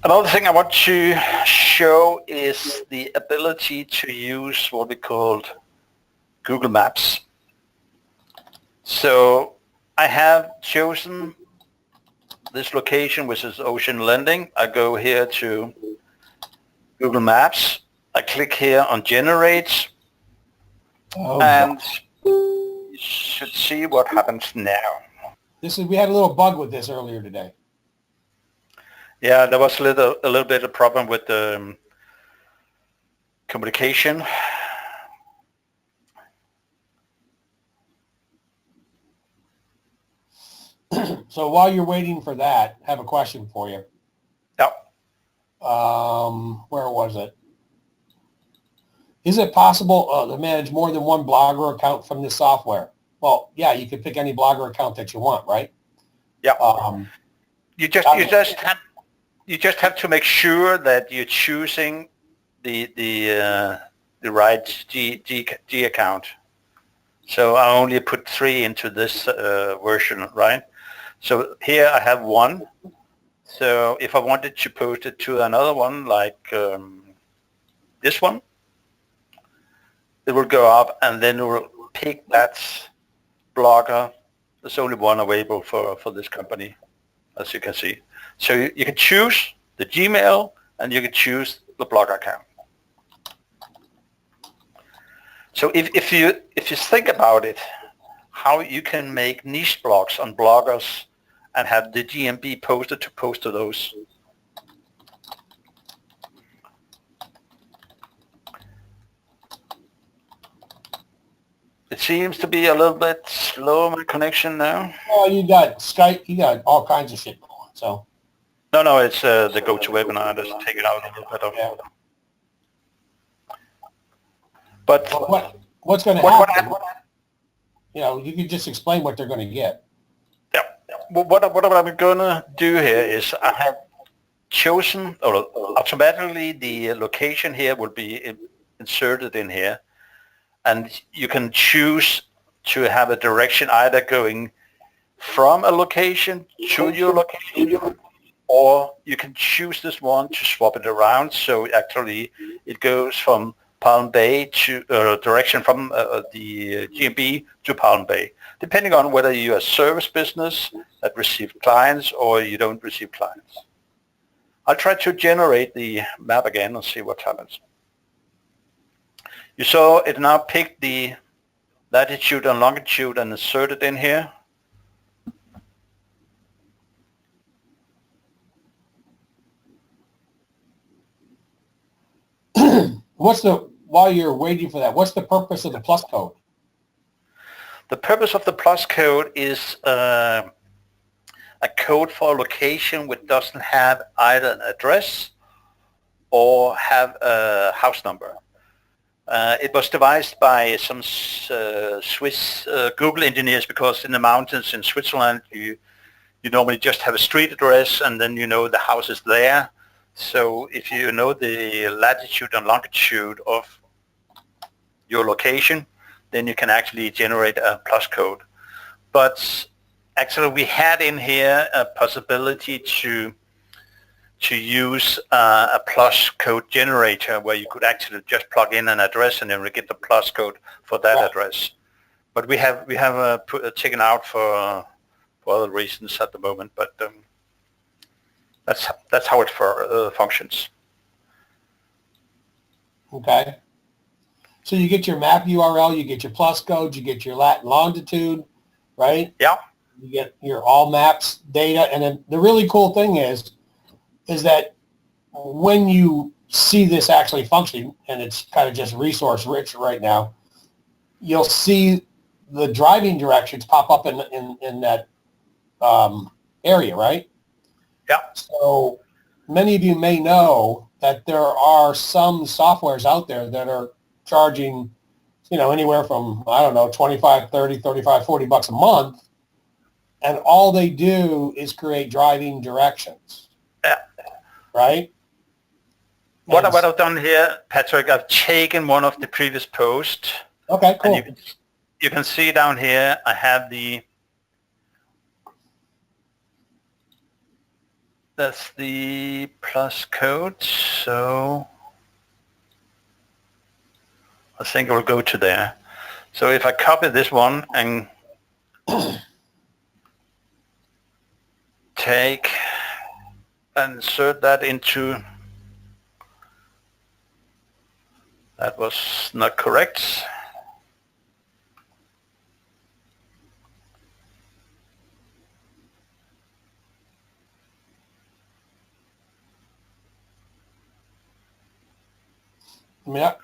Another thing I want to show is the ability to use what we called Google Maps. So I have chosen this location, which is Ocean Landing. I go here to Google Maps. I click here on Generate, and you should see what happens now. We had a little bug with this earlier today. Yeah, there was a little bit of problem with the communication. So while you're waiting for that, I have a question for you. Yeah. Where was it? Is it possible to manage more than one blogger account from this software? Well, yeah, you can pick any blogger account that you want, right? Yeah. You just have to make sure that you're choosing the right G account. So I only put 3 into this version, right? So here I have 1. So if I wanted to post it to another one, like this one, it will go up, and then it will pick that blogger. There's only one available for this company, as you can see. So you can choose the Gmail, and you can choose the blog account. So if you think about it, how you can make niche blogs on bloggers and have the GMB poster to post to those. It seems to be a little bit slow, my connection now. Oh, you got Skype, you got all kinds of shit going. So. No, it's the GoToWebinar that's taken out a little bit of. Yeah. But what's going to happen? You know, you can just explain what they're going to get. Yeah. What I'm going to do here is I have chosen, or automatically the location here will be inserted in here, and you can choose to have a direction either going from a location to your location, or you can choose this one to swap it around. So actually it goes from Palm Bay to direction from the GMB to Palm Bay, depending on whether you're a service business that receives clients or you don't receive clients. I'll try to generate the map again and see what happens. You saw it now picked the latitude and longitude and inserted in here. While you're waiting for that, what's the purpose of the plus code? The purpose of the plus code is a code for a location which doesn't have either an address or have a house number. It was devised by some Swiss Google engineers, because in the mountains in Switzerland you normally just have a street address and then you know the house is there. So if you know the latitude and longitude of your location, then you can actually generate a plus code. But actually we had in here a possibility to use a plus code generator where you could actually just plug in an address and then we get the plus code for that address. But we have taken out for other reasons at the moment, but that's how it functions. Okay. So you get your map URL, you get your plus code, you get your lat and longitude, right? Yeah. You get your all maps data, and then the really cool thing is that when you see this actually functioning, and it's kind of just resource rich right now, you'll see the driving directions pop up in that area, right? Yeah. So many of you may know that there are some softwares out there that are charging, anywhere from, I don't know, 25, 30, 35, 40 bucks a month. And all they do is create driving directions. Yeah. Right? What I've done here, Patrick, I've taken one of the previous posts. Okay, cool. And you can see down here, I have that's the plus code, so I think we'll go to there. So if I copy this one and take and insert that into, that was not correct. Yeah.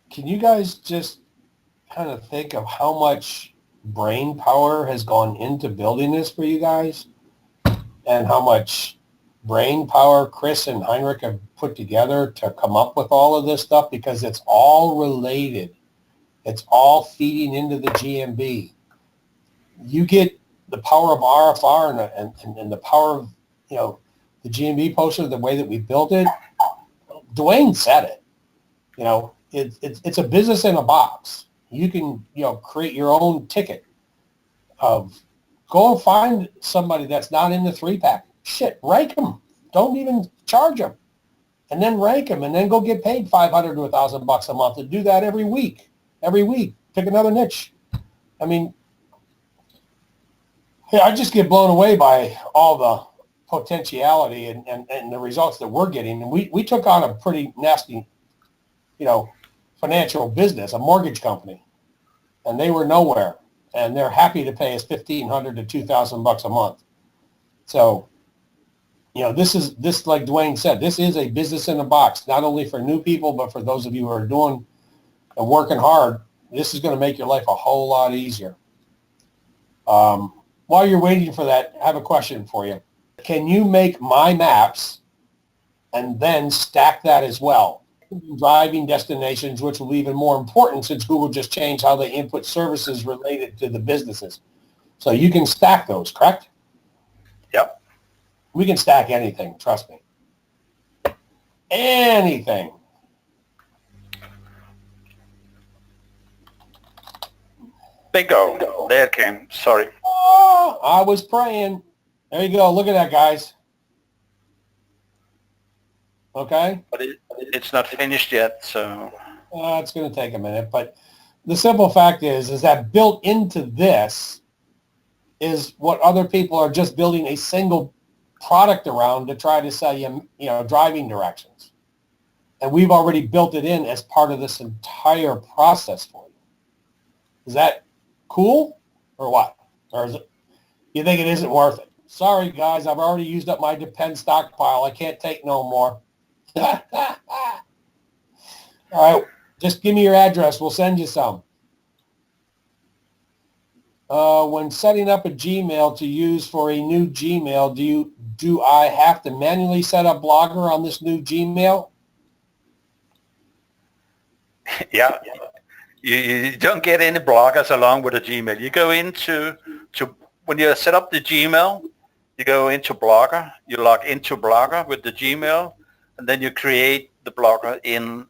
Can you guys just kind of think of how much brain power has gone into building this for you guys, and how much brain power Chris and Heinrich have put together to come up with all of this stuff, because it's all related. It's all feeding into the GMB. You get the power of RFR and the power of, the GMB poster, the way that we built it. Dwayne said it. It's a business in a box. You can, create your own ticket of, go and find somebody that's not in the 3-pack. Shit, rank them. Don't even charge them. And then rank them, and then go get paid $500 to $1,000 a month, and do that every week. Every week, pick another niche. I mean, yeah, I just get blown away by all the potentiality and the results that we're getting. And we took on a pretty nasty, financial business, a mortgage company, and they were nowhere, and they're happy to pay us $1,500 to $2,000 a month. So, this, like Dwayne said, this is a business in a box, not only for new people, but for those of you who are doing and working hard. This is going to make your life a whole lot easier. While you're waiting for that, I have a question for you. Can you make my maps and then stack that as well? Driving destinations, which will be even more important since Google just changed how they input services related to the businesses. So you can stack those, correct? Yep. We can stack anything, trust me. Anything. Bingo. There it came. Sorry. Oh, I was praying. There you go. Look at that, guys. Okay? But it's not finished yet, so... It's going to take a minute. But the simple fact is that built into this is what other people are just building a single product around to try to sell you, driving directions. And we've already built it in as part of this entire process for you. Is that cool or what? Or is it, you think it isn't worth it? Sorry, guys, I've already used up my Depend stockpile. I can't take no more. All right, just give me your address. We'll send you some. When setting up a Gmail to use for a new Gmail, do I have to manually set up Blogger on this new Gmail? Yeah. You don't get any bloggers along with a Gmail. You go into, when you set up the Gmail, you go into Blogger, you log into Blogger with the Gmail, and then you create the Blogger in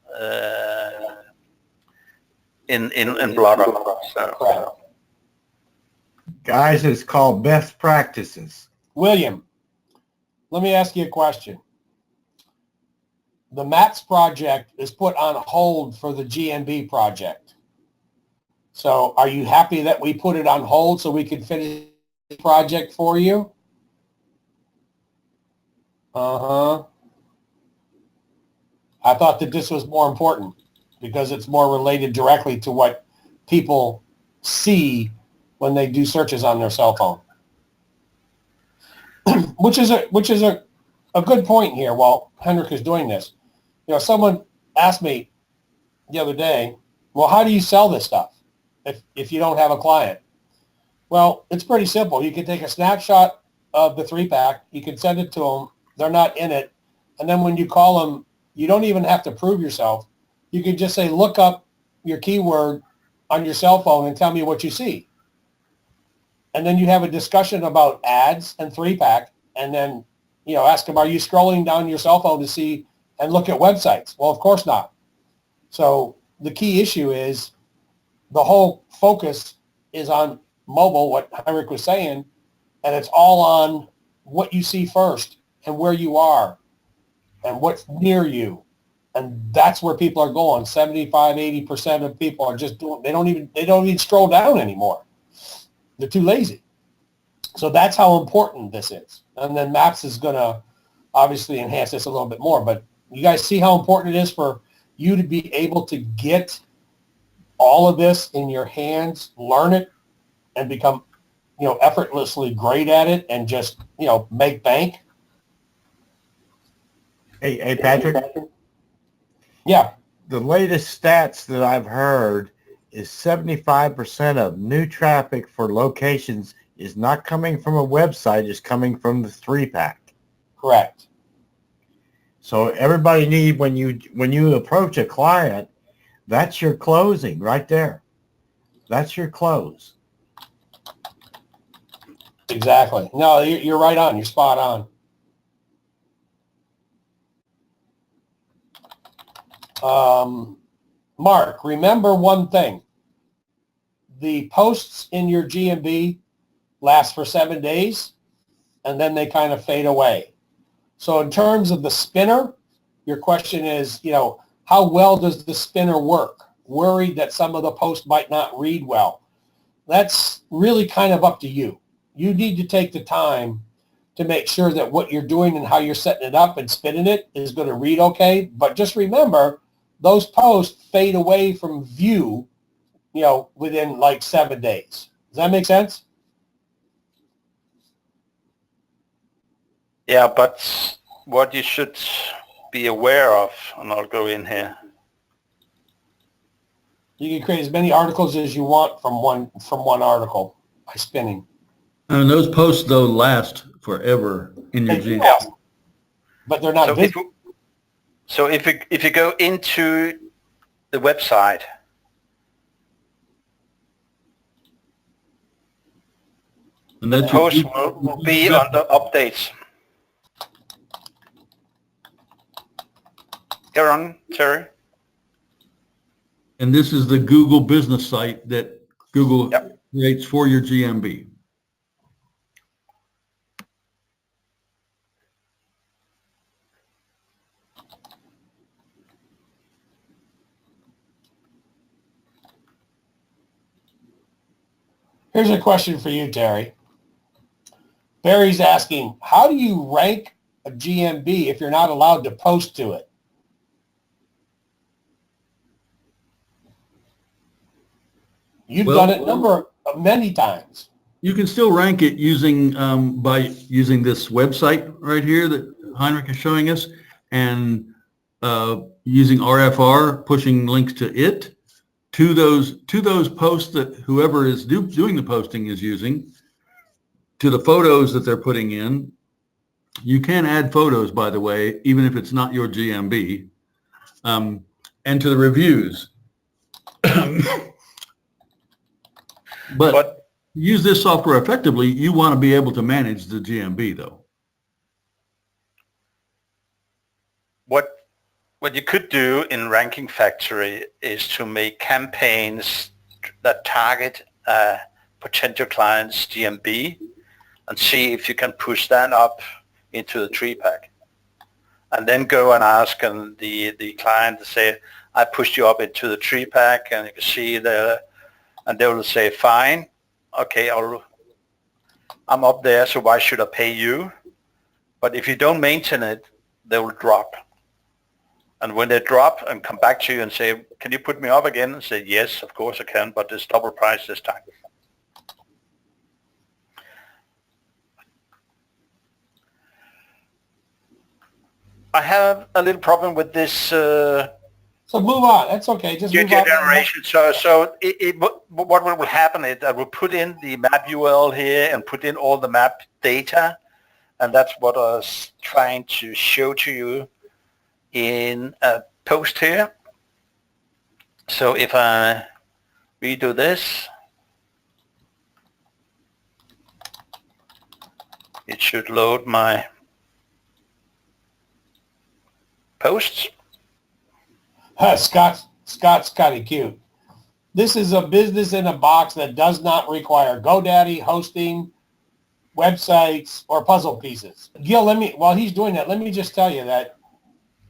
Blogger. So. Guys, it's called best practices. William, let me ask you a question. The MATS project is put on hold for the GMB project. So are you happy that we put it on hold so we could finish the project for you? Uh-huh. I thought that this was more important because it's more related directly to what people see when they do searches on their cell phone. which is a good point here while Henrik is doing this. Someone asked me the other day, well, how do you sell this stuff if you don't have a client? Well, it's pretty simple. You can take a snapshot of the 3-pack. You can send it to them. They're not in it. And then when you call them, you don't even have to prove yourself. You can just say, look up your keyword on your cell phone and tell me what you see. And then you have a discussion about ads and 3-pack. And then, ask them, are you scrolling down your cell phone to see and look at websites? Well, of course not. So the key issue is the whole focus is on mobile, what Heinrich was saying, and it's all on what you see first and where you are and what's near you. And that's where people are going. 75, 80% of people are just doing, they don't even scroll down anymore. They're too lazy. So that's how important this is. And then Maps is going to obviously enhance this a little bit more. But you guys see how important it is for you to be able to get all of this in your hands, learn it, and become, effortlessly great at it and just, make bank. Hey, Patrick. Yeah. The latest stats that I've heard is 75% of new traffic for locations is not coming from a website, it's coming from the 3-pack. Correct. So everybody need, when you approach a client, that's your closing right there. That's your close. Exactly. No, you're right on. You're spot on. Mark, remember one thing. The posts in your GMB last for 7 days, and then they kind of fade away. So in terms of the spinner, your question is, how well does the spinner work? Worried that some of the posts might not read well. That's really kind of up to you. You need to take the time to make sure that what you're doing and how you're setting it up and spinning it is going to read okay. But just remember, those posts fade away from view, within like 7 days. Does that make sense? Yeah, but what you should be aware of, and I'll go in here. You can create as many articles as you want from one article by spinning. And those posts, though, last forever in your GMB. Yeah, but they're not visible. So if you go into the website, And the that's post will be under updates. Go on, Terry. And this is the Google business site that Google creates for your GMB. Here's a question for you, Terry. Barry's asking, how do you rank a GMB if you're not allowed to post to it? You've done it many times. You can still rank it using by using this website right here that Heinrich is showing us, and using RFR, pushing links to it, to those posts that whoever is doing the posting is using, to the photos that they're putting in. You can add photos, by the way, even if it's not your GMB, and to the reviews. But use this software effectively, you want to be able to manage the GMB, though. What you could do in Ranking Factory is to make campaigns that target potential clients' GMB and see if you can push that up into the 3-pack. And then go and ask the client to say, I pushed you up into the 3-pack, and you can see there, and they will say, fine, okay, I'm up there, so why should I pay you? But if you don't maintain it, they will drop. And when they drop and come back to you and say, can you put me up again? And say, yes, of course I can, but it's double price this time. I have a little problem with this. So move on. That's okay. Just move on. Generation. So what will happen is I will put in the map URL here and put in all the map data. And that's what I was trying to show to you in a post here. So if I redo this, it should load my posts. Scott's kind of cute. this is a business in a box that does not require GoDaddy, hosting, websites, or puzzle pieces. Gil, while he's doing that, let me just tell you that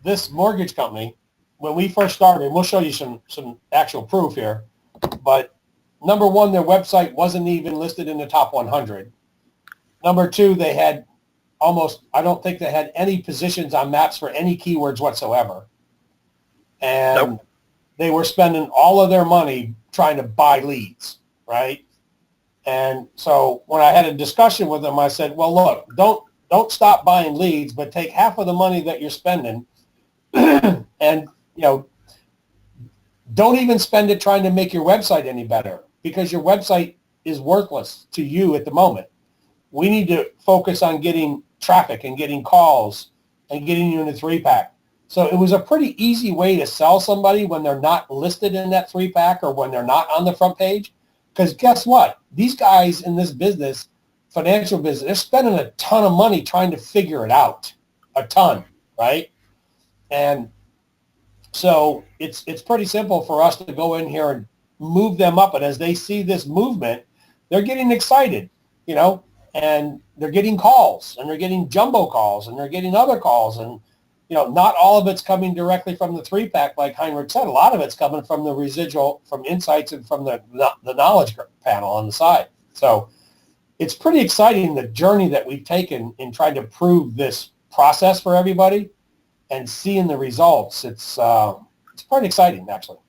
this mortgage company, when we first started, we'll show you some actual proof here, but number one, their website wasn't even listed in the top 100. Number two, they had I don't think they had any positions on maps for any keywords whatsoever. And Nope. They were spending all of their money trying to buy leads, right? And so when I had a discussion with them, I said, well, look, don't stop buying leads, but take half of the money that you're spending and, don't even spend it trying to make your website any better, because your website is worthless to you at the moment. We need to focus on getting traffic and getting calls and getting you in a 3-pack. So it was a pretty easy way to sell somebody when they're not listed in that 3-pack or when they're not on the front page. Because guess what? These guys in this business, financial business, they're spending a ton of money trying to figure it out. A ton, right? And so it's pretty simple for us to go in here and move them up. And as they see this movement, they're getting excited, and they're getting calls, and they're getting jumbo calls, and they're getting other calls. And, not all of it's coming directly from the 3-pack, like Heinrich said. A lot of it's coming from the residual, from insights and from the knowledge panel on the side. So it's pretty exciting, the journey that we've taken in trying to prove this process for everybody and seeing the results. It's pretty exciting, actually.